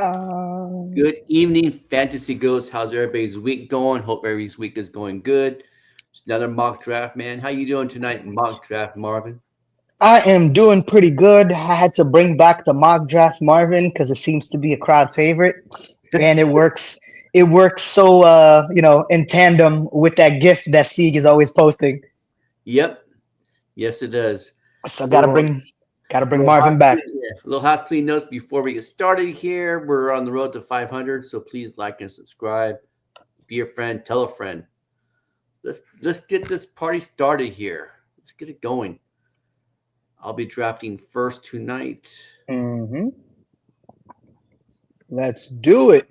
Good evening, Fantasy Goats. How's everybody's week going? Hope everybody's week is going good. It's another mock draft, man. How you doing tonight, mock draft, Marvin? I am doing pretty good. I had to bring back the mock draft Marvin because it seems to be a crowd favorite, and it works. It works so in tandem with that gift that Sieg is always posting. Yep. Yes, it does. So gotta Little, bring little Marvin back. little house clean notes before we get started here. We're on the road to 500, so please like and subscribe. Be a friend. Tell a friend. Let's get this party started here. Let's get it going. I'll be drafting first tonight. hmm Let's do it.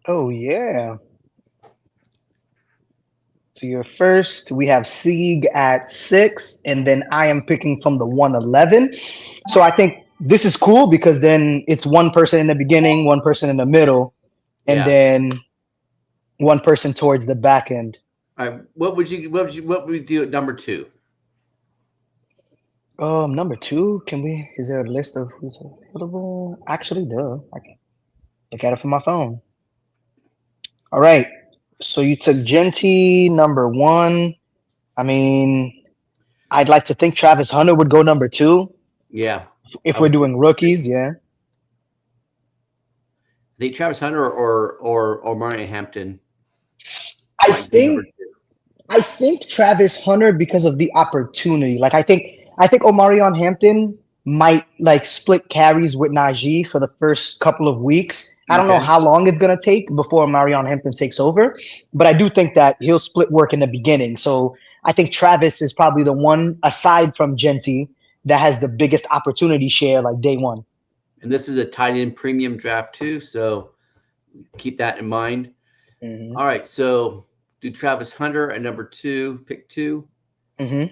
Oh yeah. So you're first. We have Sieg at 6, and then I am picking from the 111. So I think this is cool because then it's one person in the beginning, one person in the middle, and Yeah. then one person towards the back end. All right. What would we do at number two? Number two, can we? Is there a list of who's available? Actually, duh. I can look at it from my phone. All right. So you took Genty number one. I mean, I'd like to think Travis Hunter would go number two Yeah. if I we're would doing rookies. Yeah. think Travis Hunter or Marion Hampton I might be number think two. I think Travis Hunter because of the opportunity. Like I think Omarion Hampton might like split carries with Najee for the first couple of weeks. I don't know Okay. how long it's gonna take before Omarion Hampton takes over, but I do think that he'll split work in the beginning. So I think Travis is probably the one aside from Genty that has the biggest opportunity share like day one. And this is a tight end premium draft too, so keep that in mind. hmm All right. So do Travis Hunter at number two, pick two. hmm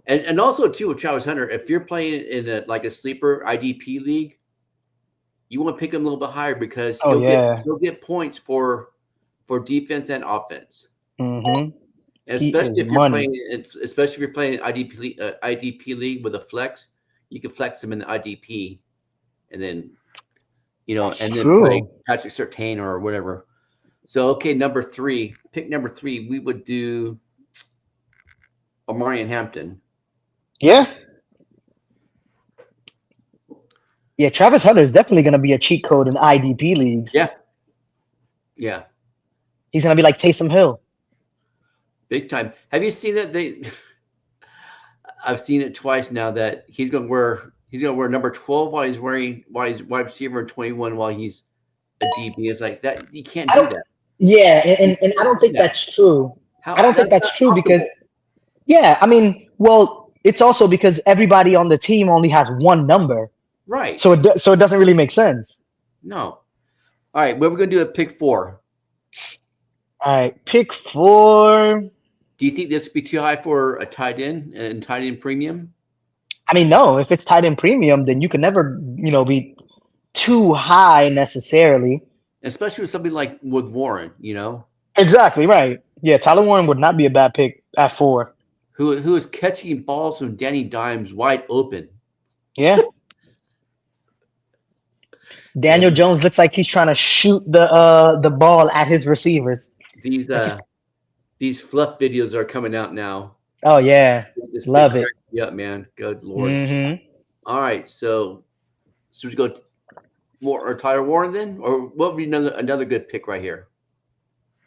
And also too with Travis Hunter, if you're playing in a sleeper IDP league, you want to pick him a little bit higher because Oh he'll get yeah. he'll get points for defense and offense. hmm And He is money. especially if you're playing IDP league with a flex, you can flex him in the IDP, and then That's and then play true. Patrick Surtain or whatever. So okay, pick number three. We would do Omarion Hampton. Yeah. Yeah, Travis Hunter is definitely going to be a cheat code in IDP leagues. Yeah, yeah, He's going to be like Taysom Hill. big time. Have you seen it? I've seen it twice now that he's gonna wear number 12 while he's wide receiver 21 while he's a DB. It's like that you can't I do don't. that. Yeah, You and I can't don't do think that. that's true. I How don't think that's not that's true because optimal. yeah, I mean, well, it's also because everybody on the team only has one number, Right. so it doesn't really make sense. No. All right, what we're gonna do at pick four. All right, pick four. Do you think this would be too high for a tight end and tight end premium? I mean, no, if it's tight end premium, then you can never, be too high necessarily. Especially with somebody like with Warren, Exactly right. Yeah, Tyler Warren would not be a bad pick at 4. who is catching balls from Danny Dimes wide open. Yeah. Daniel And Jones looks like he's trying to shoot the ball at his receivers. these Like uh he's these fluff videos are coming out now. oh yeah, They love it. crack me up, man. Good lord. hmm All right, so we go more or Tyler Warren then, or what would be another good pick right here?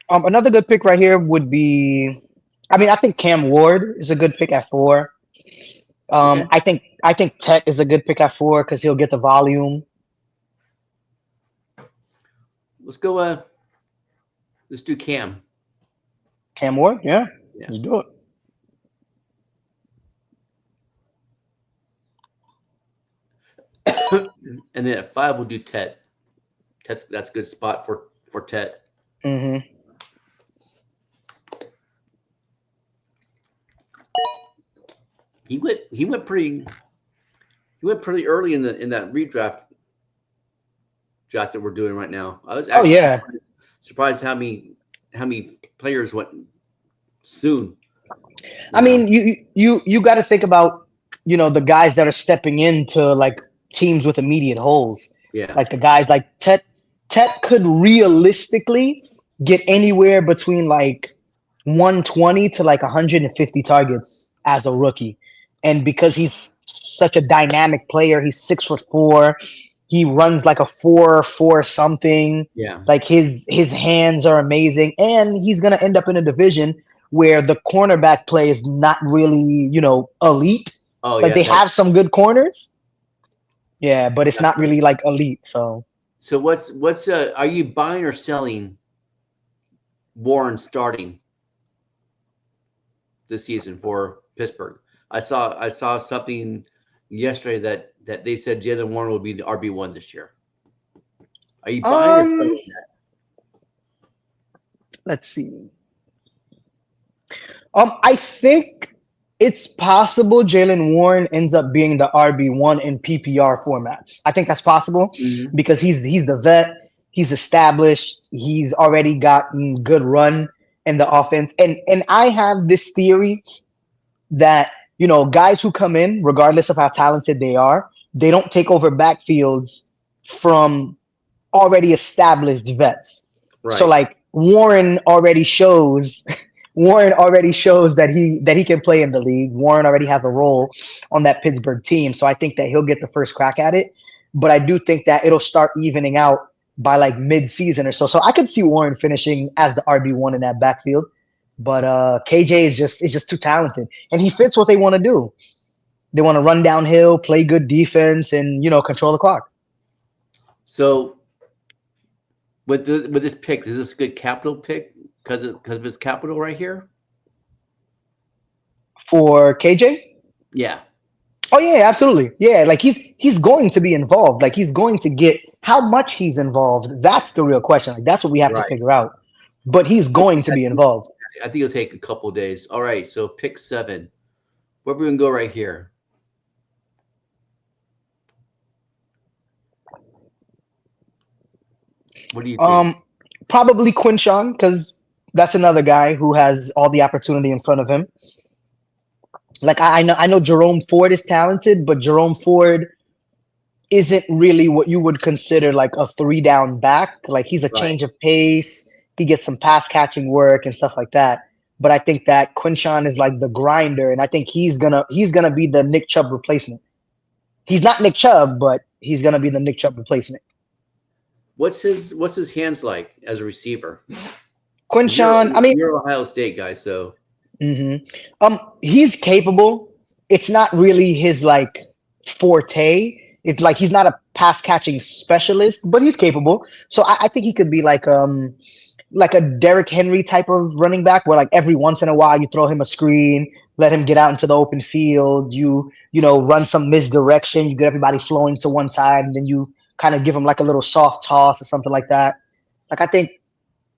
Another good pick right here would be, I mean, I think Cam Ward is a good pick at 4. Okay, I think Tech is a good pick at 4 because he'll get the volume. let's go. Let's do Cam. Cam Ward, yeah, Yeah, let's do it. and then at 5 we'll do Ted. That's a good spot for Ted. hmm He went pretty early in that redraft draft that we're doing right now. I was Oh actually yeah, surprised how many players went soon. You I know, mean, you got to think about the guys that are stepping into like teams with immediate holes. Yeah. Like the guys like Tet. Tet could realistically get anywhere between like 120 to like 150 targets as a rookie. And because he's such a dynamic player, he's 6'4". He runs like a 4 something. Yeah. Like his hands are amazing, and he's gonna end up in a division where the cornerback play is not really, elite. Oh Like yeah. they have some good corners, yeah, but it's not really like elite. So So what's are you buying or selling Warren starting this season for Pittsburgh? I saw something yesterday that they said Jalen Warren will be the RB1 this year. Are you buying or selling that? let's see. I think it's possible Jalen Warren ends up being the RB1 in PPR formats. I think that's possible Mhm. because he's the vet, he's established, he's already gotten good run in the offense. And I have this theory that, guys who come in, regardless of how talented they are, they don't take over backfields from already established vets. So Right. like Warren already shows that he can play in the league. Warren already has a role on that Pittsburgh team. So I think that he'll get the first crack at it. But I do think that it'll start evening out by like mid-season or so. So I could see Warren finishing as the RB1 in that backfield. But KJ is just too talented. And he fits what they want to do. They want to run downhill, play good defense, and control the clock. So with this pick, is this a good capital pick because of his capital right here? For KJ? Yeah. Oh yeah, absolutely. Yeah, like he's going to be involved. Like he's going to get how much he's involved. That's the real question. Like that's what we have to Right. figure out. But he's going to be involved. I think it'll take a couple of days. All right. So pick 7. Where we gonna go right here? What do you think? Probably Quinshawn because that's another guy who has all the opportunity in front of him. Like I know Jerome Ford is talented, but Jerome Ford isn't really what you would consider like a 3-down back. Like he's a Right. change of pace. He gets some pass catching work and stuff like that. But I think that Quinshawn is like the grinder, and I think he's gonna be the Nick Chubb replacement. He's not Nick Chubb, but he's gonna be the Nick Chubb replacement. What's his hands like as a receiver? You're Quinshawn, I mean, you're Ohio State guy, so mhm. He's capable. It's not really his like forte. It's like he's not a pass catching specialist, but he's capable. So I think he could be like a Derrick Henry type of running back, where like every once in a while you throw him a screen, let him get out into the open field. You run some misdirection. You get everybody flowing to one side, and then you kind of give him like a little soft toss or something like that. Like I think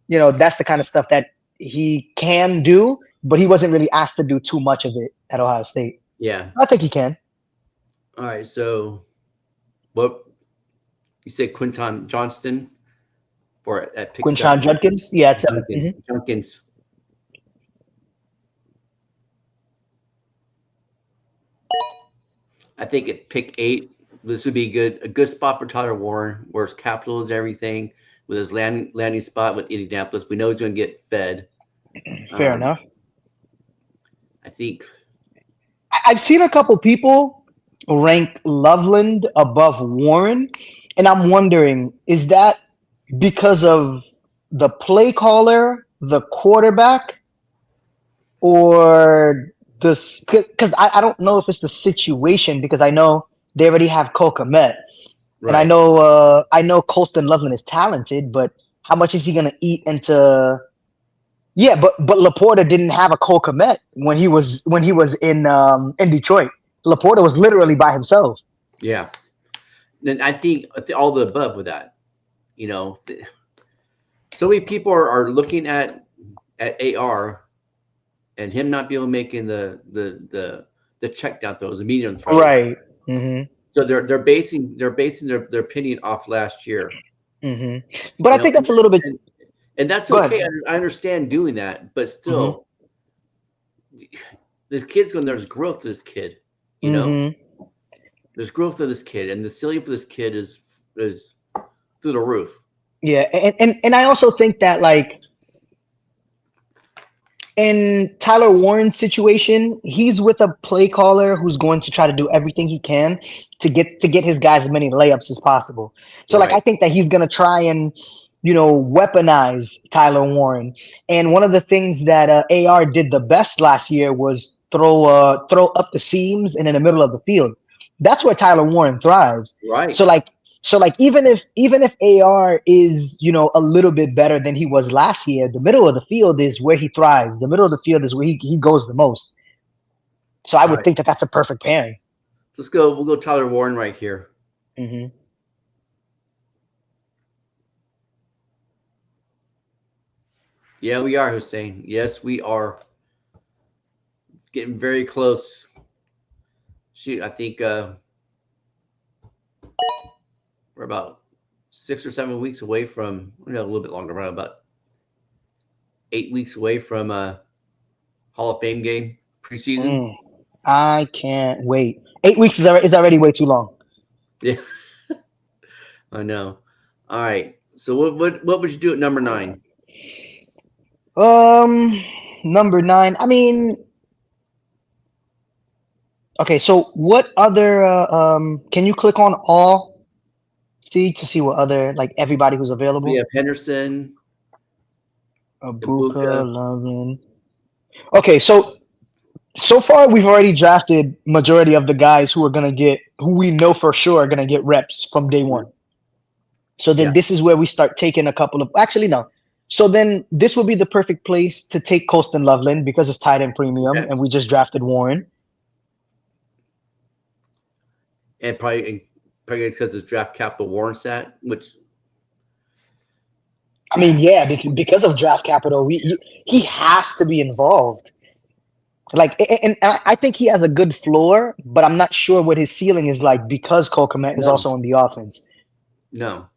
that's the kind of stuff that he can do, but he wasn't really asked to do too much of it at Ohio State. yeah. I think he can. All right. So what you said Quinton Johnston for at pick Quinshawn 7? Judkins, yeah, it's 7. Junkins. I think at pick 8, this would be a good spot for Tyler Warren, where his capital is everything, with his landing spot with Indianapolis. We know he's going to get fed. Fair enough. I think. I've seen a couple people rank Loveland above Warren, and I'm wondering, is that because of the play caller, the quarterback, or this? Because I don't know if it's the situation, because I know they already have Cole Kmet, and Right. I know Colston Loveland is talented, but how much is he gonna eat into? Yeah, but Laporta didn't have a Cole Kmet when he was in Detroit. Laporta was literally by himself. Yeah. Then I think all the above with that. So many people are looking at AR and him not be able to make in the check down throws, the medium throws. Right. Mm-hmm. So they're basing their opinion off last year. Mm-hmm. But I think that's a little bit. And that's Go okay. ahead. I understand doing that, but still, the kid's going. There's growth to this kid. You know, Mm-hmm. there's growth of this kid, and the ceiling for this kid is through the roof. Yeah, and I also think that like in Tyler Warren's situation, he's with a play caller who's going to try to do everything he can to get his guys as many layups as possible. So like I Right. think that he's gonna try and weaponize Tyler Warren. And one of the things that AR did the best last year was throw up the seams and in the middle of the field. That's where Tyler Warren thrives. Right. So like even if AR is a little bit better than he was last year, the middle of the field is where he thrives. The middle of the field is where he goes the most. So I All would right. think that that's a perfect pairing. Let's go. We'll go Tyler Warren right here. Hmm. Yeah, we are, Hussein. Yes, we are getting very close. Shoot, I think we're about 6 or 7 weeks away from, a little bit longer, about 8 weeks away from Hall of Fame game preseason. Mm, I can't wait. 8 weeks is already way too long. Yeah, I know. All right. So what would you do at number 9? Um, Number nine. I mean, okay. So what other? Can you click on all see to see what other like everybody who's We available? have Henderson, Abuka, Ibuka. Lovin. Okay, so far we've already drafted majority of the guys who we know for sure are gonna get reps from day one. So then Yeah. this is where we start taking a couple of actually no. So then this would be the perfect place to take Colston Loveland because it's tied in premium Okay. and we just drafted Warren. And probably because it's draft capital Warren stat, which I mean, yeah, because of draft capital, he has to be involved. Like, and I think he has a good floor, but I'm not sure what his ceiling is like because Cole Kmet is no, also on the offense. no.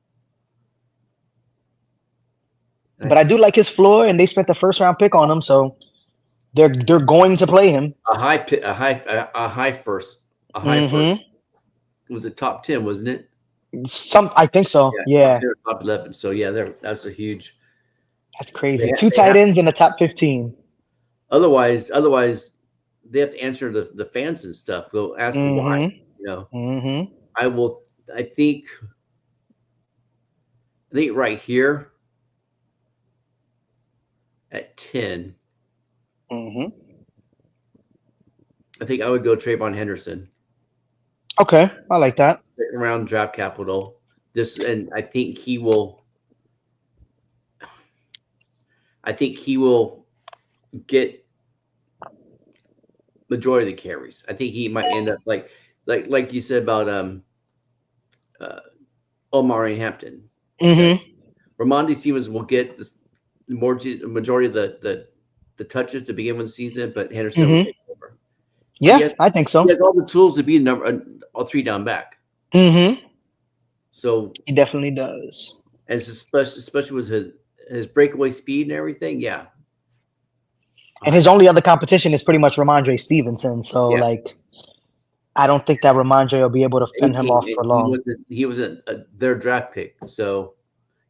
But I That's do like his floor, and they spent the first round pick on him, so they're going to play him. a high first. Mm-hmm. It was a top 10, wasn't it? I think so. Yeah, top Yeah, 10 or top 11. So yeah, that's a huge. that's They crazy. ha- Two they tight have ends in the top 15. otherwise they have to answer the fans and stuff. Go ask why. Mm-hmm. You know, Mm-hmm. I will. I think right here at 10, Mm-hmm. I think I would go Trayvon Henderson. Okay, I like that. Second round draft capital. And I think he will. I think he will get majority of the carries. I think he might end up like you said about uh, Omari Hampton. That Mm-hmm. Ramondre Stevens will get majority of the touches to begin with the season, but Henderson will Mm-hmm. take over. He Yeah, has I think he so. has all the tools to be a 3 down back. Mm-hmm. So He definitely does. and especially with his breakaway speed and everything, yeah. All And his right. only other competition is pretty much Ramondre Stevenson. So Yeah. like, I don't think that Ramondre will be able to And fend him off for he long. wasn't their draft pick. So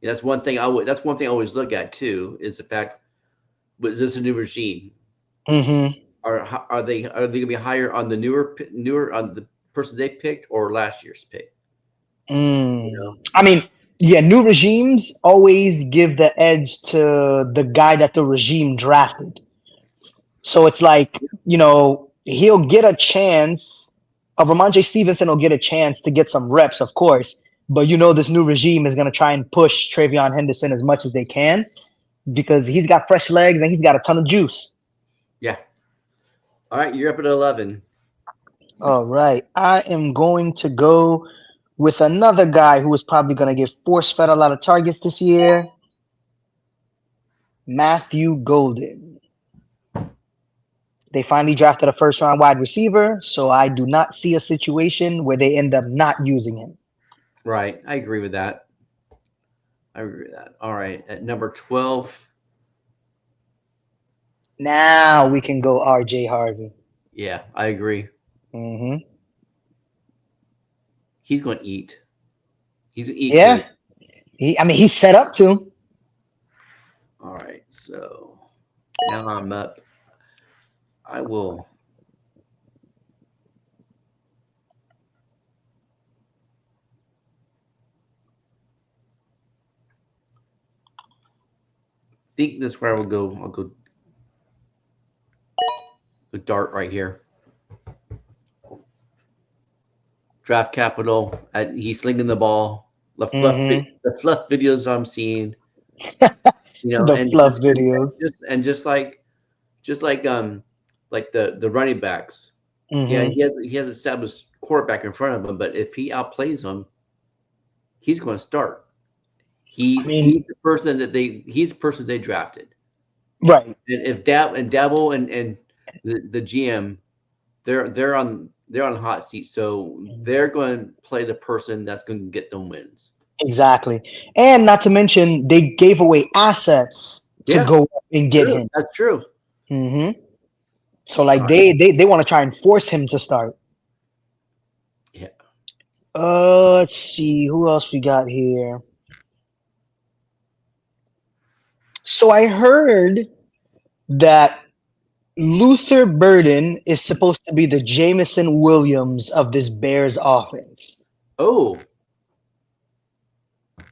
yeah, that's one thing I always look at too is the fact, was this a new regime? Mm-hmm. Are they going to be higher on the newer on the person they picked or last year's pick? You know, I mean, yeah, new regimes always give the edge to the guy that the regime drafted. So it's like, he'll get a chance. Ramondre Stevenson will get a chance to get some reps, of course. But this new regime is going to try and push Travion Henderson as much as they can because he's got fresh legs and he's got a ton of juice. yeah. All right, you're up at 11. All right. I am going to go with another guy who is probably going to get force fed a lot of targets this year, Matthew Golden. They finally drafted a first round wide receiver, so I do not see a situation where they end up not using him. Right, I agree with that. All right, at number 12, Now we can go RJ Harvey. yeah, I agree. Mm-hmm. He's going to eat. He's going to eat Yeah. good. He's set up to. All right, so now I'm up. I will. Think this where I will go. I'll go the dart right here. Draft capital. He's slinging the ball. Mm-hmm. The fluff videos I'm seeing. The And fluff videos. just like the running backs. Yeah, Mm-hmm. he has established quarterback in front of him, but if he outplays him, he's going to start. I mean, He's the person they drafted. right. And if Dabble and the GM, they're on the hot seat, so they're going to play the person that's going to get them wins. Exactly. And not to mention, they gave away assets to Yeah, go up and get true. him. That's true. Mm-hmm. So like All right. they want to try and force him to start. Yeah. Let's see who else we got here. So I heard that Luther Burden is supposed to be the Jamison Williams of this Bears offense. Oh,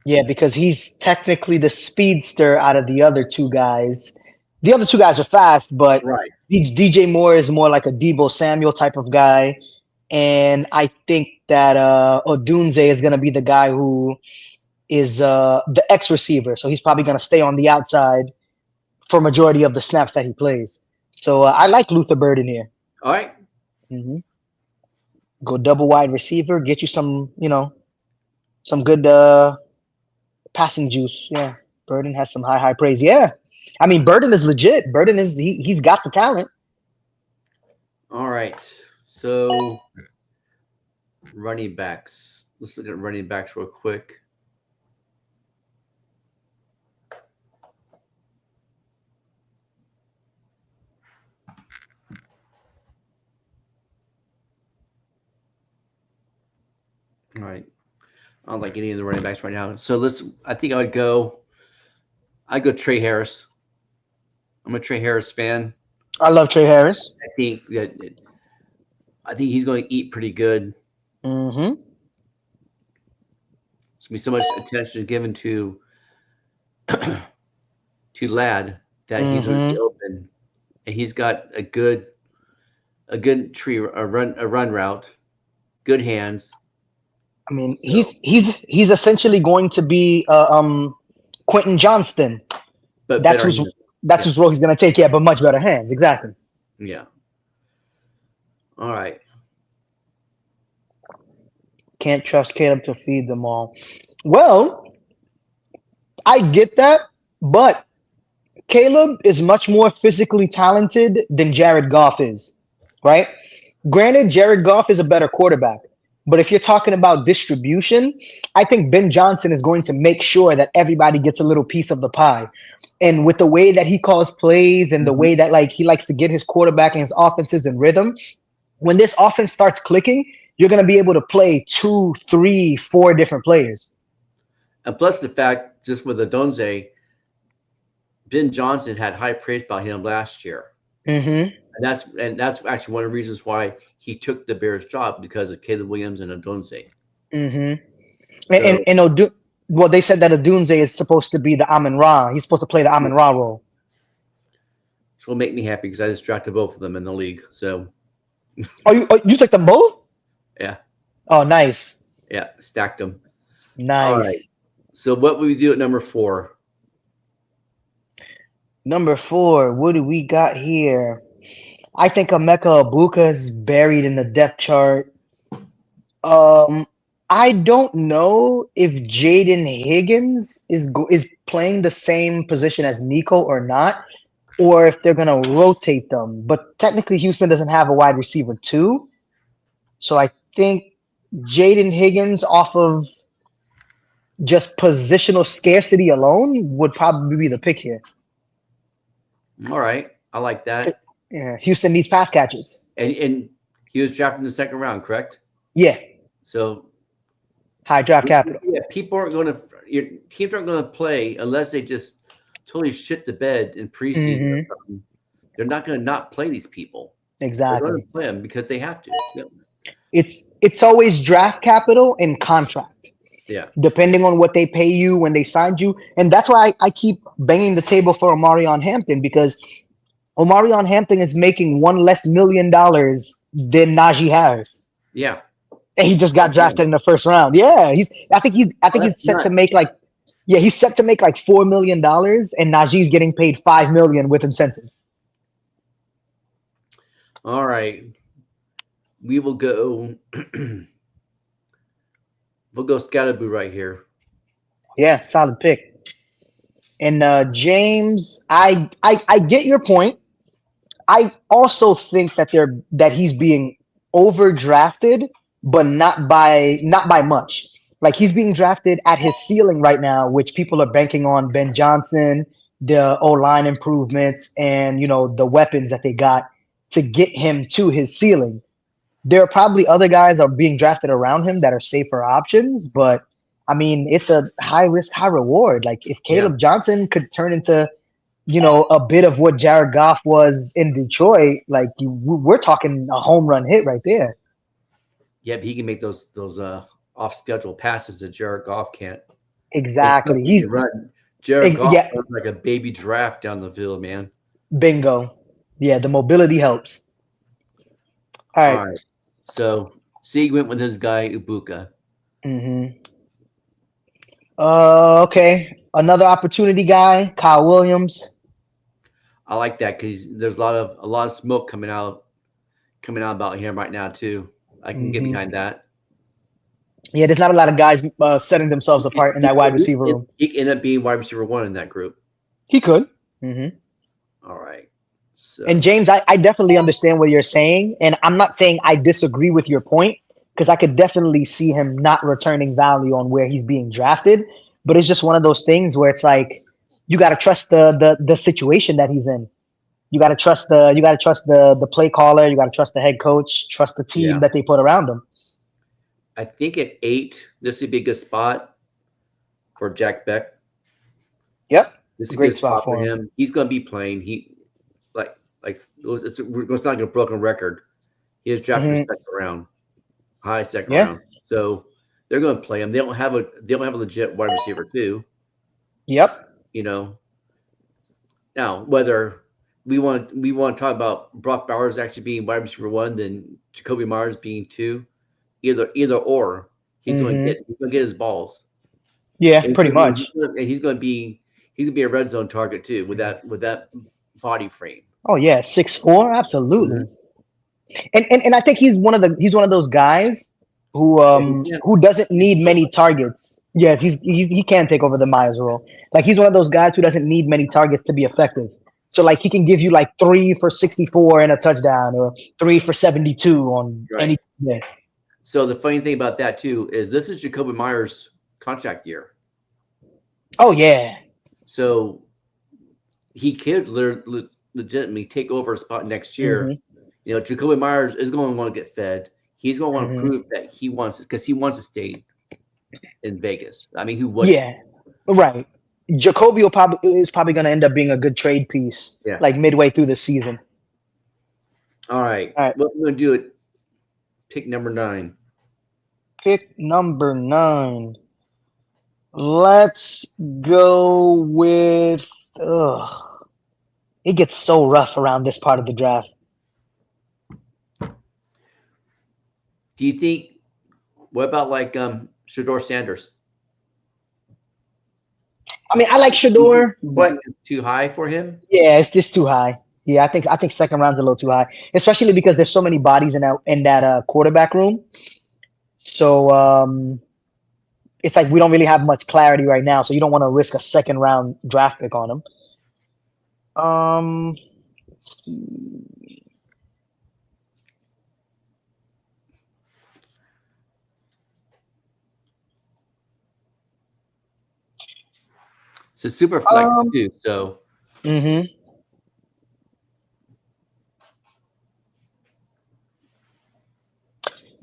Yeah, because he's technically the speedster out of the other two guys. The other two guys are fast, but right. DJ Moore is more like a Debo Samuel type of guy. And I think that Odunze is going to be the guy who is the X receiver. So he's probably going to stay on the outside for majority of the snaps that he plays. So I like Luther Burden here. All right. Hmm. Go double wide receiver, get you some, some good passing juice. Yeah, Burden has some high praise. Yeah, I mean Burden is legit. Burden is he's got the talent. All right. So running backs. Let's look at running backs real quick. All right. I don't like any of the running backs right now. So I think I'd go Trey Harris. I'm a Trey Harris fan. I love Trey Harris. I think he's going to eat pretty good. Mm-hmm. There's going to be so much attention given to Lad that he's going to be Mm-hmm. open, and he's got a good run route, good hands. I mean, So, he's essentially going to be Quentin Johnston. but That's better who's hands. that's Yeah, whose role he's going to take. Yeah, but much better hands. Exactly. yeah. All right. Can't trust Caleb to feed them all. Well, I get that, but Caleb is much more physically talented than Jared Goff is, right? Granted, Jared Goff is a better quarterback, but if you're talking about distribution, I think Ben Johnson is going to make sure that everybody gets a little piece of the pie. And with the way that he calls plays and the Mhm. way that like he likes to get his quarterback and his offenses in rhythm, when this offense starts clicking, you're going to be able to play 2, 3, 4 different players. And plus the fact, just with Adonze, Ben Johnson had high praise about him last year. Mm-hmm. And that's actually one of the reasons why he took the Bears job, because of Caleb Williams and Adonze. Mm-hmm. So, Well, they said that Odunze is supposed to be the Amon Ra. He's supposed to play the Amon Ra role. which will make me happy because I just drafted both of them in the league. So, You took them both? yeah, Oh, nice. stacked them. All right. Nice. So, what would we do at number 4? Number 4, what do we got here? I think Emeka Ibuka is buried in the depth chart. I don't know if Jaden Higgins is playing the same position as Nico or not, or if they're gonna rotate them. But technically, Houston doesn't have a wide receiver too, so I think Jaden Higgins, off of just positional scarcity alone, would probably be the pick here. All right. I like that. Yeah, Houston needs pass catchers. And He was drafted in the second round, correct? Yeah, So high draft capital. yeah, people aren't going to your teams aren't going to play unless they just totally shit the bed in preseason. Or something. They're not going to not play these people. They're Exactly. going to play them because they have to. It's always draft capital and contract. Yeah. Depending on what they pay you when they signed you. And that's why I keep banging the table for Omarion Hampton, because Omarion Hampton is making $1 less million than Najee Harris. Yeah. And he just got drafted in the first round. Yeah, I think he's set to make like $4 million, and Najee's getting paid $5 million with incentives. All right. We will go we'll go Scatterboo right here. Yeah, solid pick. And James, I get your point. I also think that he's being overdrafted, but not by much. Like, he's being drafted at his ceiling right now, which people are banking on Ben Johnson, the O-line improvements, and the weapons that they got to get him to his ceiling. There are probably other guys that are being drafted around him that are safer options, but I mean, it's a high risk, high reward. Like, if Caleb Johnson could turn into a bit of what Jared Goff was in Detroit, like, we're talking a home run hit right there. Yeah, but he can make those off schedule passes that Jared Goff can't. Exactly. He's run. Jared Goff runs like a baby draft down the field, man. Bingo. Yeah, the mobility helps. All right. So Sieg went with his guy Ibuka. Okay. Another opportunity guy, Kyle Williams. I like that because there's a lot of smoke coming out about him right now too. I can get behind that. Yeah, there's not a lot of guys setting themselves apart in that wide receiver room. He could end up being wide receiver 1 in that group. He could. All right. So. And James, I definitely understand what you're saying, and I'm not saying I disagree with your point, because I could definitely see him not returning value on where he's being drafted. But it's just one of those things where it's like, you got to trust the situation that he's in. You got to trust the play caller. You got to trust the head coach. Trust the team that they put around him. I think at 8, this would be a good spot for Jack Beck. Yep, this is a great spot for him. He's going to be playing. It's not like a broken record. He is drafted in the second round, high second round. So they're going to play him. They don't have a legit wide receiver too. Yep. Now whether we want to talk about Brock Bowers actually being wide receiver 1, then Jacoby Myers being 2, either or, he's going to get his balls. Yeah, pretty much. And he's going to be a red zone target too with that body frame. Oh yeah, 6'4", absolutely. And I think he's one of those guys who doesn't need many targets. Yeah, he can take over the Myers role. Like, he's one of those guys who doesn't need many targets to be effective. So, like, he can give you like 3 for 64 and a touchdown, or 3 for 72 on any day. So the funny thing about that too is this is Jacoby Myers' contract year. Oh yeah. So he could legitimately take over a spot next year. Jacoby Myers is going to want to get fed. He's going to want to prove that he wants it, because he wants to stay in Vegas. I mean, who would? Yeah, right. Jacoby is probably going to end up being a good trade piece, like midway through the season. All right. What we're going to do it. Pick number 9. Pick number 9. Let's go with. It gets so rough around this part of the draft. Do you think? What about like Shedeur Sanders? I mean, I like Shedeur, but too high for him. Yeah, it's just too high. Yeah, I think second round's a little too high, especially because there's so many bodies in that quarterback room. So it's like we don't really have much clarity right now. So you don't want to risk a second round draft pick on him. It's a super flex too. So.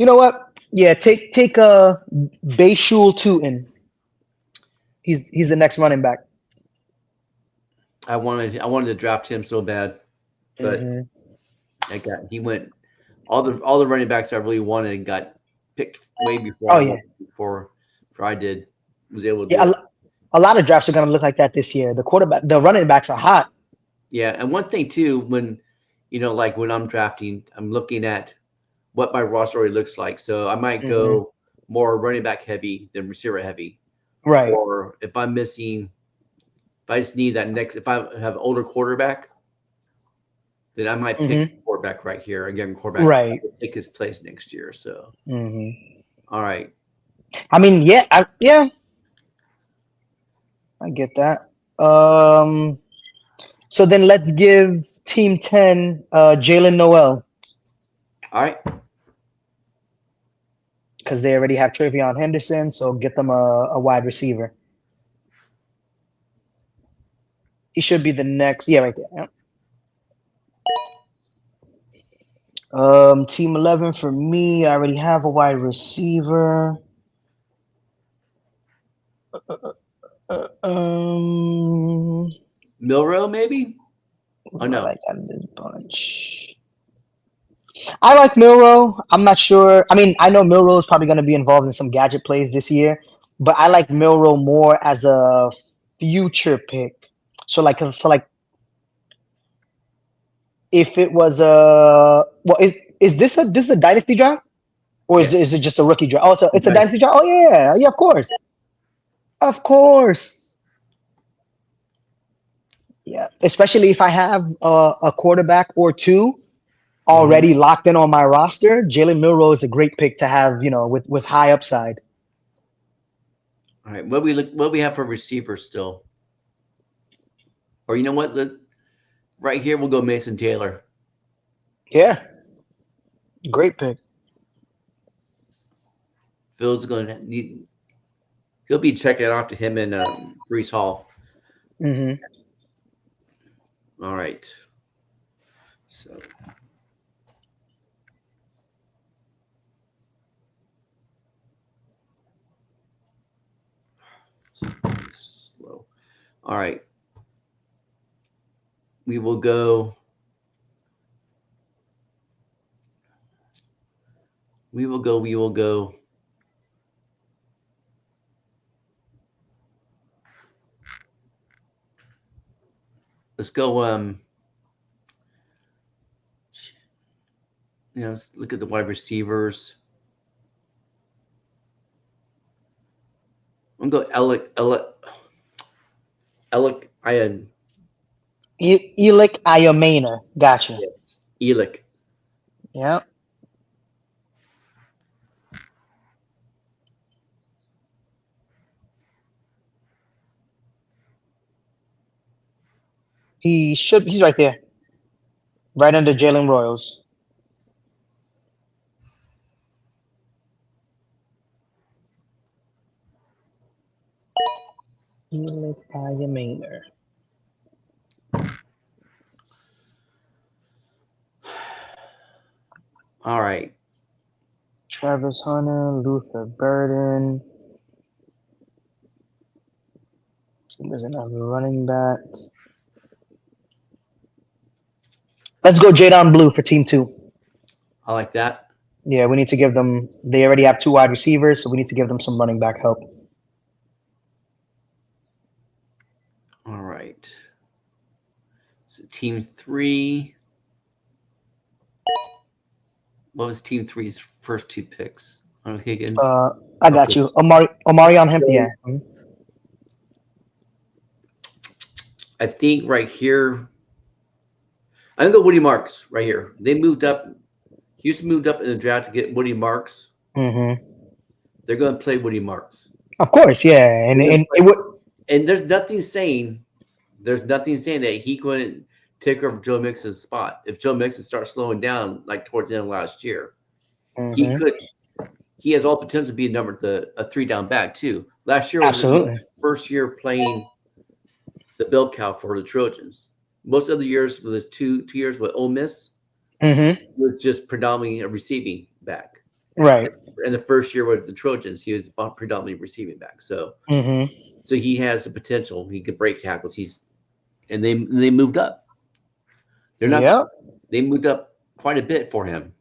You know what? Yeah, take Bayshul Tootin. He's the next running back. I wanted to draft him so bad, but Hmm. he went all the running backs I really wanted got picked way before Oh I yeah, wanted before I did was able to yeah. do it. A lot of drafts are gonna look like that this year. The running backs are hot. Yeah, and one thing too, when like when I'm drafting, I'm looking at what my roster already looks like. So I might Hmm. go more running back heavy than receiver heavy. Right. Or if I'm missing, if I just need that next, if I have an older quarterback, then I might pick Hmm. quarterback right here. Again, quarterback Right. will take his place next year. So, Hmm. all right. I mean, yeah, yeah, I get that. So then let's give Team 10 Jalen Noel All right. because they already have Travion Henderson. So get them a wide receiver. He should be the next. Yeah, right there. Yeah. Team 11 for me. I already have a wide receiver. Um, Milrow, maybe? who Oh, do I no. like out of this bunch? I like Milrow. I'm not sure. I mean, I know Milrow is probably going to be involved in some gadget plays this year, but I like Milrow more as a future pick. So like if it was a well, is this a dynasty draft or Yes. is it just a rookie draft? Oh, it's a Nice. dynasty draft. Oh yeah, yeah, of course. Yeah, especially if I have a quarterback or two Mhm. already locked in on my roster. Jalen Milrow is a great pick to have, with high upside. All right. What we have for receivers still? Or you know what? Right here, we'll go Mason Taylor. Yeah, great pick. Phil's going to need. He'll be checking off to him and Brees Hall. Hmm. All right. So slow. All right. We will go. We will go. We will go. Let's go. Let's look at the wide receivers. I'm gonna go Alec. I had Elik Ayomena. Gotcha. yes. Elick. Yeah. He's right there, right under Jalen Royals. Elik Ayomena. All right. Travis Hunter, Luther Burden. There's another running back. Let's go Jadon Blue for team 2. I like that. Yeah, we need to give them. They already have two wide receivers, so we need to give them some running back help. All right. So team 3. What was team 3's first two picks? On Higgins. I got Okay. you. Omarion Hemp. Yeah. I think right here. I'm gonna go Woody Marks right here. They moved up. Houston moved up in the draft to get Woody Marks. Mm-hmm. They're gonna play Woody Marks. Of course, yeah, and it would. And there's nothing saying that he couldn't take over Joe Mixon's spot. If Joe Mixon starts slowing down like towards the end of last year, he Mm-hmm. could. He has all potential to be a 3 down back too. Last year was his Absolutely. first year playing the bell cow for the Trojans. Most other years with his two years with Ole Miss Mm-hmm. was just predominantly a receiving back. Right. In the first year with the Trojans, he was predominantly receiving back. So Mm-hmm. so he has the potential. He could break tackles. They moved up. They're not. Yep. They moved up quite a bit for him.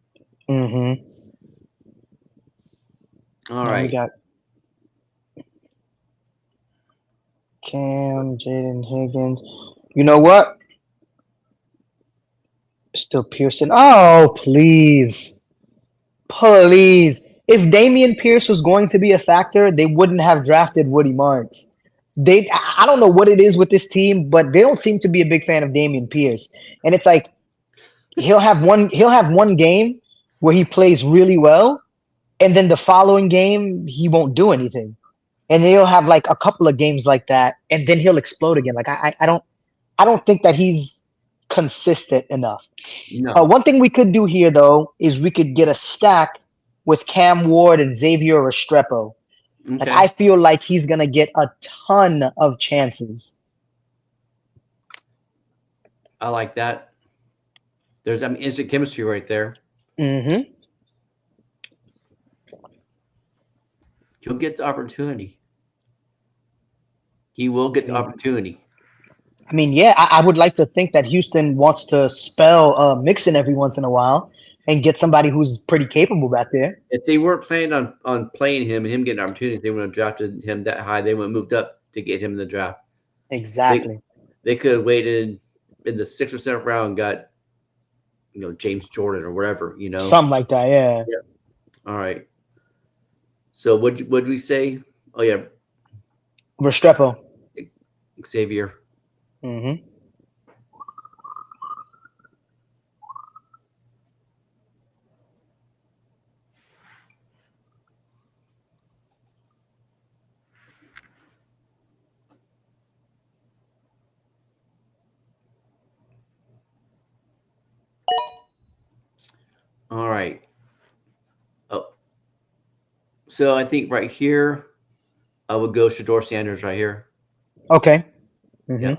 Mm-hmm. All Now we right. got Cam, Jaden Higgins. You know what? Still Pearson. Oh, please. Please. If Damian Pierce was going to be a factor, they wouldn't have drafted Woody Marks. I don't know what it is with this team, but they don't seem to be a big fan of Damian Pierce. And it's like he'll have one game where he plays really well, and then the following game he won't do anything. And then he'll have like a couple of games like that, and then he'll explode again. Like I don't think that he's consistent enough. No. One thing we could do here though is we could get a stack with Cam Ward and Xavier Restrepo. Like Okay. I feel like he's gonna get a ton of chances. I like that. There's instant chemistry right there. Mm-hmm. He'll get the opportunity. He will get the opportunity. I mean, yeah, I would like to think that Houston wants to spell Mixon every once in a while and get somebody who's pretty capable back there. If they weren't planning on playing him and him getting opportunities, they would have drafted him that high. They would have moved up to get him in the draft. Exactly. They could have waited in the 6th or 7th round and got, James Jordan or whatever, Something like that, yeah. All right. So what did we say? Oh yeah, Restrepo. Xavier. Mm-hmm. All right. Oh, so I think right here, I would go Shador Sanders right here. Okay. Mm-hmm. Yeah.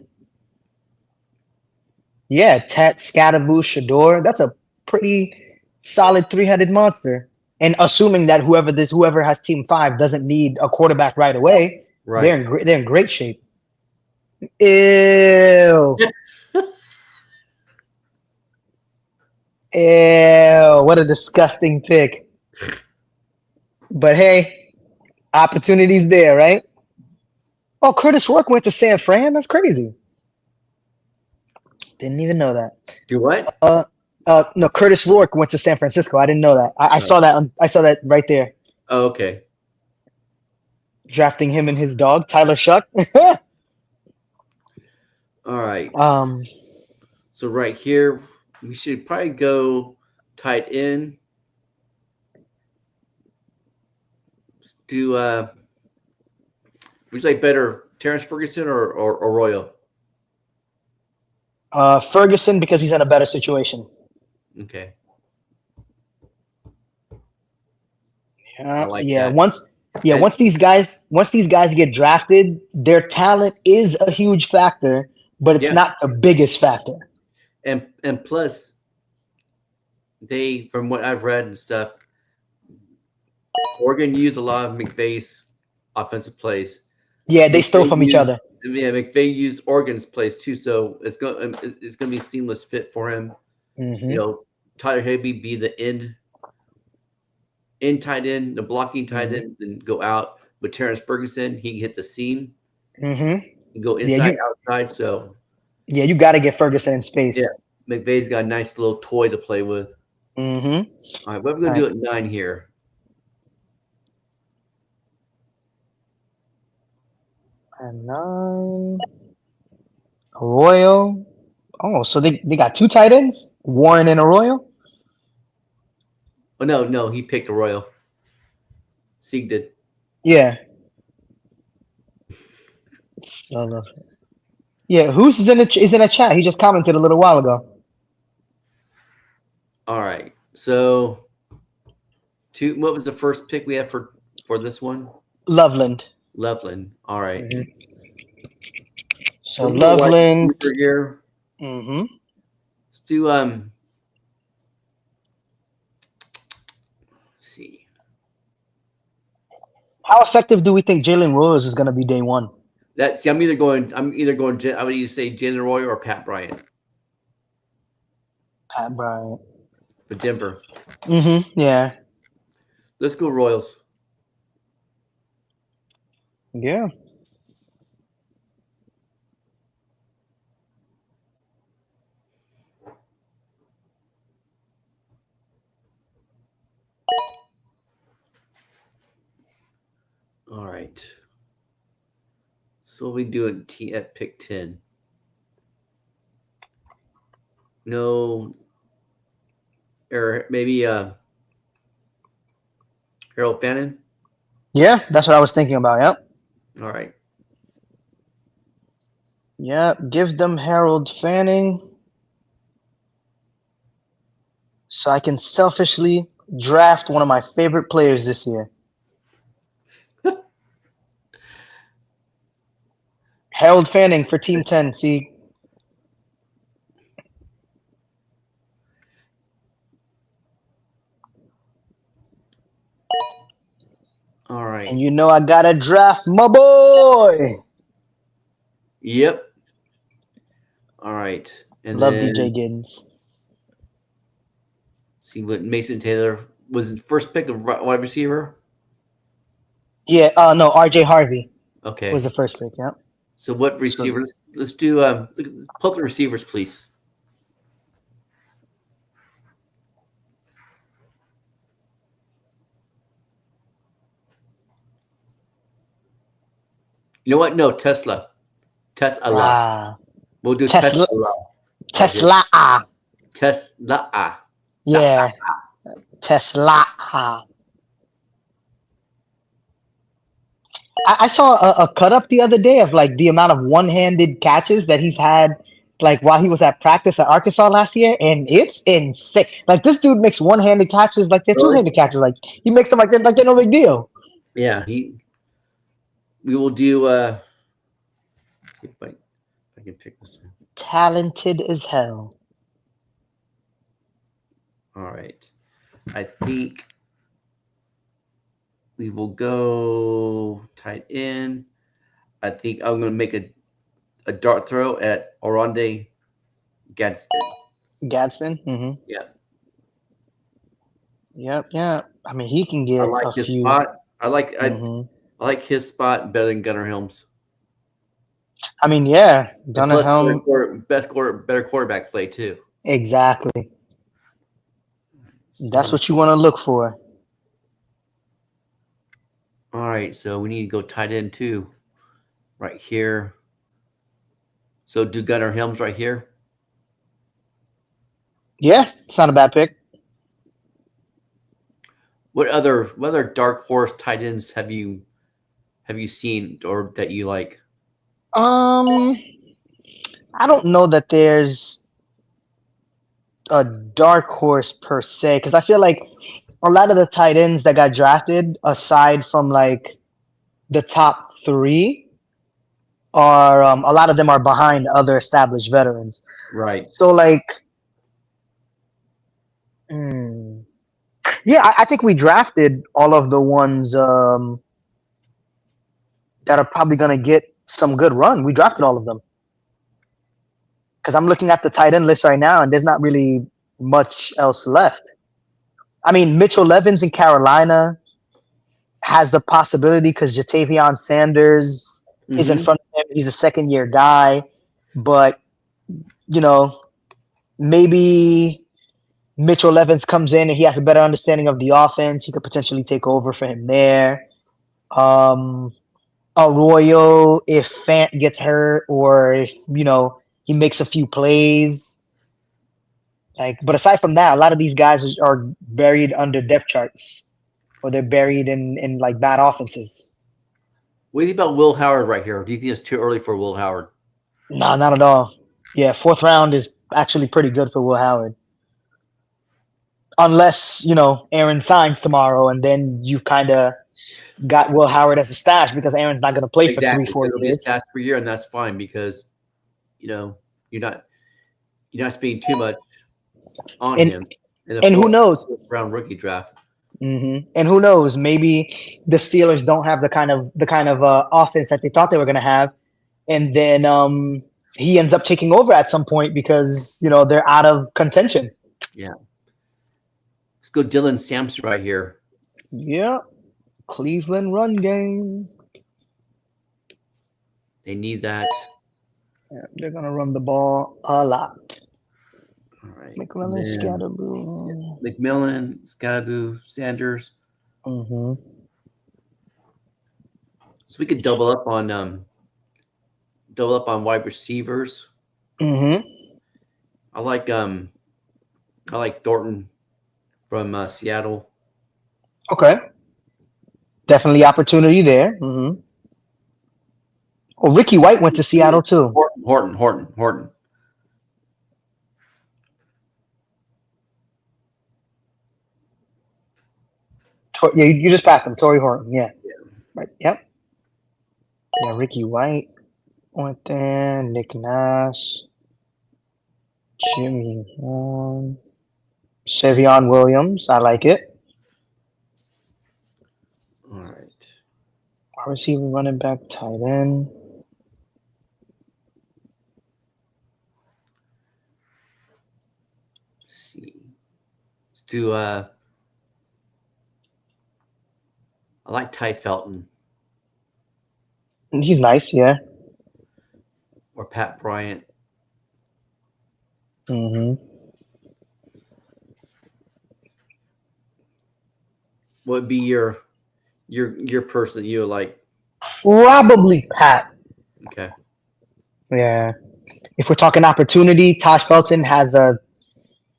Yeah, Tat, Scatterboo, Shador. That's a pretty solid three-headed monster. And assuming that whoever has Team 5 doesn't need a quarterback right away, Right. they're in great shape. Ew. Ew. What a disgusting pick. But hey, opportunities there, right? Oh, Curtis Rourke went to San Fran? That's crazy. Didn't even know that. Do what? No, Curtis Rourke went to San Francisco. I didn't know that. I saw that. I saw that right there. Oh, okay. Drafting him and his dog, Tyler Shuck. All right. Um. So right here, we should probably go tight end. Do would you like better Terrence Ferguson or Royal? Ferguson because he's in a better situation. Okay. Yeah. like yeah. that. Once these guys get drafted, their talent is a huge factor, but it's not the biggest factor. And plus, they, from what I've read and stuff, Oregon used a lot of McVay's offensive plays. Yeah, they stole from each other. Yeah, McVay used Oregon's plays too, so it's going to be a seamless fit for him. Mm-hmm. Tyler Higbee be the end tight end, the blocking tight end, and go out. With Terrence Ferguson, he can hit the seam. Mm-hmm. He can go inside, outside. So yeah, you got to get Ferguson in space. Yeah, McVay's got a nice little toy to play with. Mm-hmm. All right, what are we going to do at 9 here? And 9. Arroyo. Oh, so they got 2 tight ends? Warren and Arroyo? Oh, no, he picked Arroyo. Sieg did. Yeah. Yeah, who's is in the chat? He just commented a little while ago. All right. So, what was the first pick we had for this one? Loveland. All right. Mm-hmm. So Loveland here. Mm-hmm. Let's do let's see. How effective do we think Jalen Rose is going to be day one? I'm either going. I would either say Jalen Roy or Pat Bryant Pat Bryant. for Denver. Yeah. Let's go Royals. Yeah. All right. So we doing TEP pick 10. No, or maybe Harold Fannin. Yeah, that's what I was thinking about. Yep. All right. Yeah, give them Harold Fanning so I can selfishly draft one of my favorite players this year. Harold Fanning for Team 10. See, All right. and you know I got to draft my boy. Yep. All right. And Love then DJ Giddens. see what Mason Taylor was the first pick of wide receiver. Yeah, no, RJ Harvey Okay. was the first pick. Yeah. So what receivers? Let's do pull up the receivers, please. You know what? No, Tesla. Tesla. We'll do Tesla. Tesla. Tesla. Tesla. Yeah. Tesla. I saw a cut up the other day of like the amount of one-handed catches that he's had like while he was at practice at Arkansas last year, and it's insane. Like this dude makes one-handed catches like they're Really? two-handed catches. Like he makes them like they're no big deal. Yeah, we will do see if I can pick this one. Talented as hell. All right. I think we will go tight end. I think I'm going to make a dart throw at Oronde Gadsden. Gadsden. Mm-hmm. Yeah. Yep. Yeah. I mean, he can get I like a his few. spot. I like Mhm. I like his spot better than Gunnar Helms. I mean, yeah, And plus, Dunham. better quarterback play too. Exactly. That's So, what you want to look for. all right, so we need to go tight end too, right here. So do Gunnar Helms right here. Yeah, it's not a bad pick. What other dark horse tight ends have you seen or that you like? Um, I don't know that there's a dark horse per se because I feel like a lot of the tight ends that got drafted, aside from like the top three, are a lot of them are behind other established veterans. Right. So like, yeah, I think we drafted all of the ones that are probably going to get some good run. We drafted all of them. Because I'm looking at the tight end list right now, and there's not really much else left. I mean, Mitchell Evans in Carolina has the possibility because Jatavion Sanders is in front of him. He's a second-year guy. But, you know, maybe Mitchell Evans comes in and he has a better understanding of the offense. He could potentially take over for him there. Arroyo, if Fant gets hurt or if, he makes a few plays. Like, but aside from that, a lot of these guys are buried under depth charts, or they're buried in like bad offenses. What do you think about Will Howard right here? Do you think it's too early for Will Howard? No, not at all. Yeah, fourth round is actually pretty good for Will Howard. Unless, Aaron signs tomorrow and then you've kind of got Will Howard as a stash because Aaron's not going to play for 3-4 It'll be a years. stash per year, and that's fine because you're not spending too much on him in And who knows? round rookie draft. And who knows? Maybe the Steelers don't have the kind of offense that they thought they were going to have, and then he ends up taking over at some point because they're out of contention. Yeah. Let's go Dylan Sampson right here. Yeah, Cleveland run game. They need that. Yeah, they're gonna run the ball a lot. All right. McClellan, Scatterboo. McMillan, Scaboo, Sanders. Mm-hmm. So we could double up on wide receivers. Mm-hmm. I like Thornton from Seattle. Okay. Definitely opportunity there. Mm-hmm. Oh, Ricky White went to Seattle too. Horton. Yeah, you just passed him. Torrey Horton. Yeah. Right. Yep. Yeah, Ricky White went there. Nick Nash, Jimmy Horn, Savion Williams. I like it. All right. Wide receiver, running back, tight end. Let's see. Let's do I like Ty Felton He's nice. Yeah. or Pat Bryant. Mm-hmm. What would be your person that you like? Probably Pat. Okay. Yeah. If we're talking opportunity, Tosh Felton has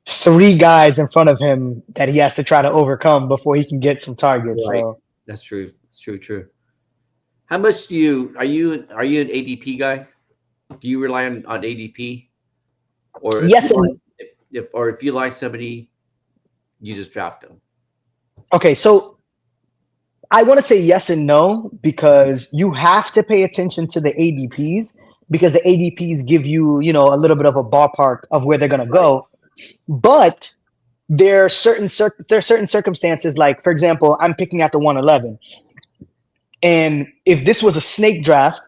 three guys in front of him that he has to try to overcome before he can get some targets. Right. So That's true. It's true. How much do you are you an ADP guy? Do you rely on ADP? Or yes, and if you like somebody, you just draft them. okay. So I want to say yes and no because you have to pay attention to the ADPs because the ADPs give you a little bit of a ballpark of where they're gonna Right. go, but there are certain circumstances, like for example, I'm picking at the 111, and if this was a snake draft,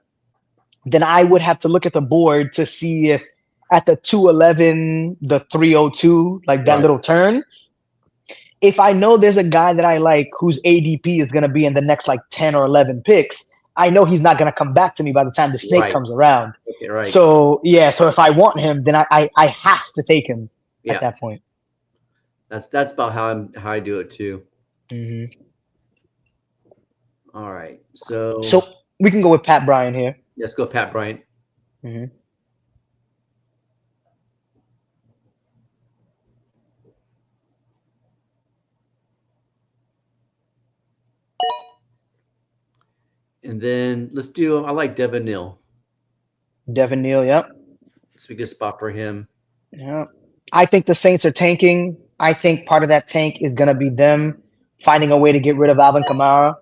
then I would have to look at the board to see if at the 211, the 302, like that Right. little turn, if I know there's a guy that I like whose ADP is going to be in the next like 10 or 11 picks, I know he's not going to come back to me by the time the snake Right. comes around. Okay, right. So, yeah, so if I want him, then I have to take him Yeah. at that point. That's about how I do it too. Mm-hmm. All right. So we can go with Pat Bryan here. let's go Pat Bryant. Mm-hmm. And then I like Devin Neal. Devin Neal, yep. It's a good spot for him. Yeah. I think the Saints are tanking. I think part of that tank is going to be them finding a way to get rid of Alvin Kamara.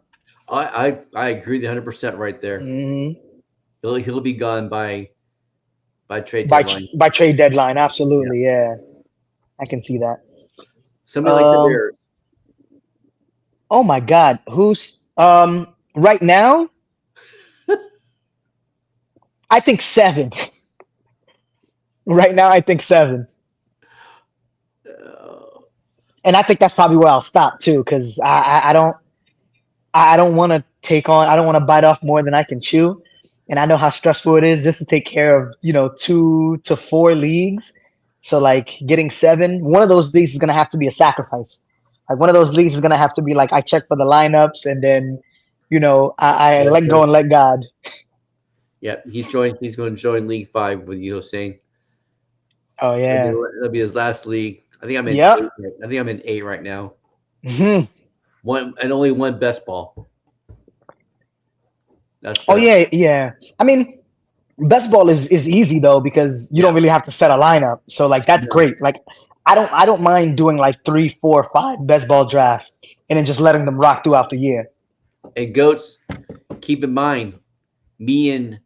I agree 100% right there. Mm-hmm. He'll be gone by trade deadline. By trade deadline, absolutely, yeah. I can see that. Somebody like the Bears. Oh my God, who's right now? I think 7. Right now, I think 7. And I think that's probably where I'll stop too, because I don't want to I don't want to bite off more than I can chew, and I know how stressful it is just to take care of 2 to 4 leagues. So like getting 7, one of those leagues is gonna have to be a sacrifice. Like one of those leagues is gonna have to be like I check for the lineups and then I let go and let God. Yeah, he's going to join League 5 with you, Hossein. Oh yeah, That'll be his last league. I think I'm in. Yep. 8. I think I'm in 8 right now. Mm-hmm. Only one best ball. That's Oh yeah. I mean, best ball is easy though because you don't really have to set a lineup. So like that's great. Like I don't mind doing like 3, 4, 5 best ball drafts and then just letting them rock throughout the year. And Goats, keep in mind, me and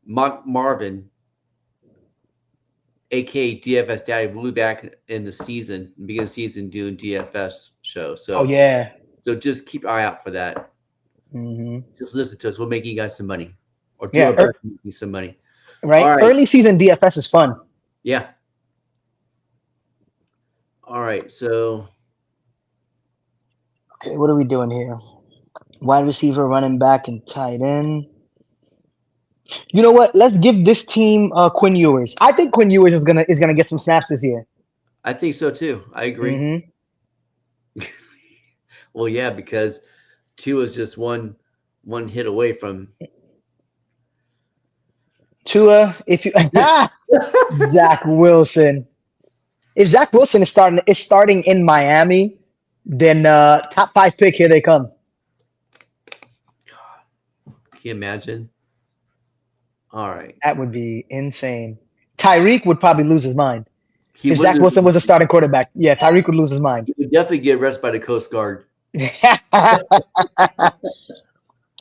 Mock Marvin, aka DFS Daddy, will be back in the season, beginning of the season, doing DFS show. Oh yeah. So just keep an eye out for that. Hmm. Just listen to us. We'll make you guys some money, or do Yeah. our best to make you some money. Right. All right. Early season DFS is fun. Yeah. All right. So Okay, what are we doing here? Wide receiver, running back, and tight end. You know what? Let's give this team Quinn Ewers. I think Quinn Ewers is gonna get some snaps this year. I think so too. I agree. Mm-hmm. Well, yeah, because two is just one hit away from Tua, if you Zach Wilson. If Zach Wilson is starting in Miami, then top 5 pick, here they come. Can you imagine? All right. That would be insane. Tyreek would probably lose his mind. He If would Zach lose- Wilson was a starting quarterback, yeah, Tyreek would lose his mind. he would definitely get arrested by the Coast Guard.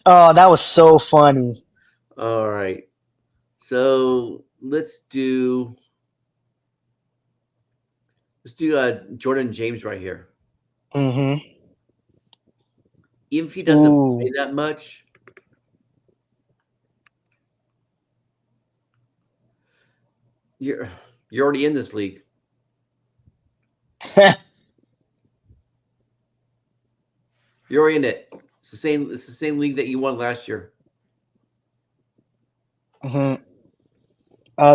Oh, that was so funny. All right. So let's do Jordan James right here. Mm-hmm. Even if he doesn't Ooh. play that much, you're already in this league. You're already in it. It's the same league that you won last year. Mm-hmm.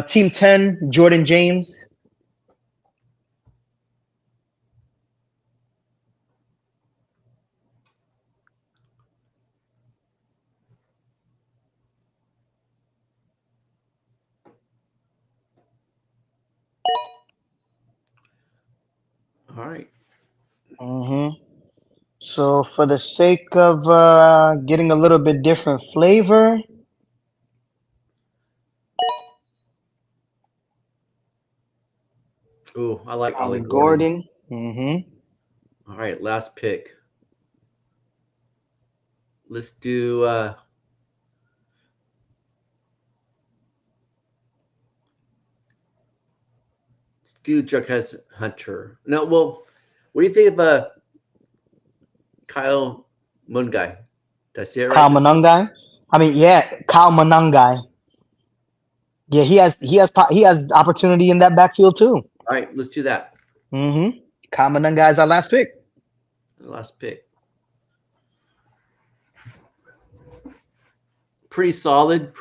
Team 10, Jordan James. All right. Mm-hmm. So for the sake of getting a little bit different flavor, Ooh, I like Ollie Ollie Gordon. Gordon. Mm-hmm. All right, last pick. Let's do Jughead Hunter. No, well, what do you think of Kyle Mungai? Did I say it right? Kyle Monangai. I mean, yeah, Kyle Monangai. Yeah, he has opportunity in that backfield too. All right, let's do that. Mm-hmm. Kyle Monangai is our last pick. Last pick. Pretty solid.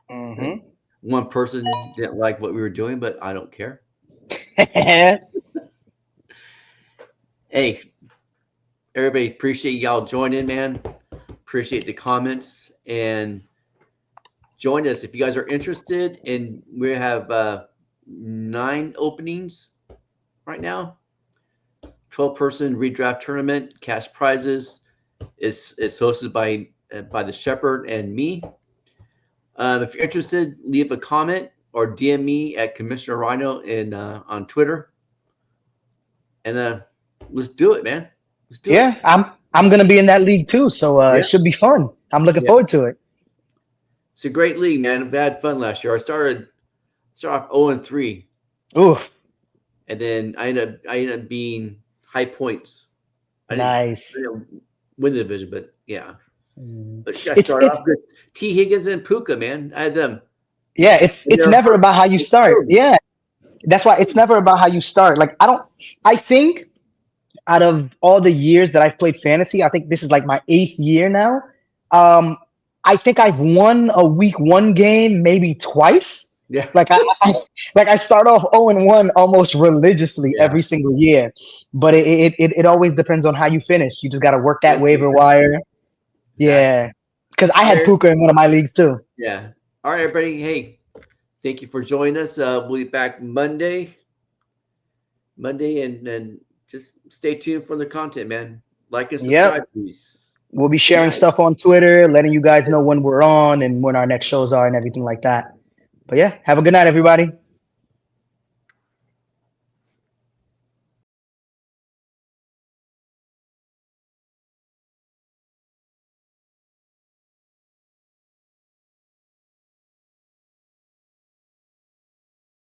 Mm-hmm. One person didn't like what we were doing, but I don't care. Hey, everybody, appreciate y'all joining, man. Appreciate the comments and join us if you guys are interested. And we have 9 openings right now. 12-person redraft tournament, cash prizes. It's hosted by the Shepherd and me. If you're interested, leave a comment or DM me at Commissioner Rhino on Twitter. And let's do it, man. Let's do it. Yeah, I'm gonna be in that league too, so it should be fun. I'm looking forward to it. It's a great league, man. I've had fun last year. I started off 0-3. Ooh, And then I ended up being high points. nice. I didn't win the division, but yeah. But I It's- started off good. T. Higgins and Puka, man. I had them. Yeah, it's never about how you start. Yeah, that's why it's never about how you start. Like I think out of all the years that I've played fantasy, I think this is like my 8th year now. I think I've won a week 1 game maybe twice. Yeah. Like I start off 0-1 almost religiously every single year, but it always depends on how you finish. You just got to work that waiver wire. Yeah, because I had Puka in one of my leagues too. Yeah. All right, everybody. Hey, thank you for joining us. We'll be back Monday, and just stay tuned for the content, man. Like and subscribe, please. We'll be sharing stuff on Twitter, letting you guys know when we're on and when our next shows are and everything like that. But yeah, have a good night, everybody.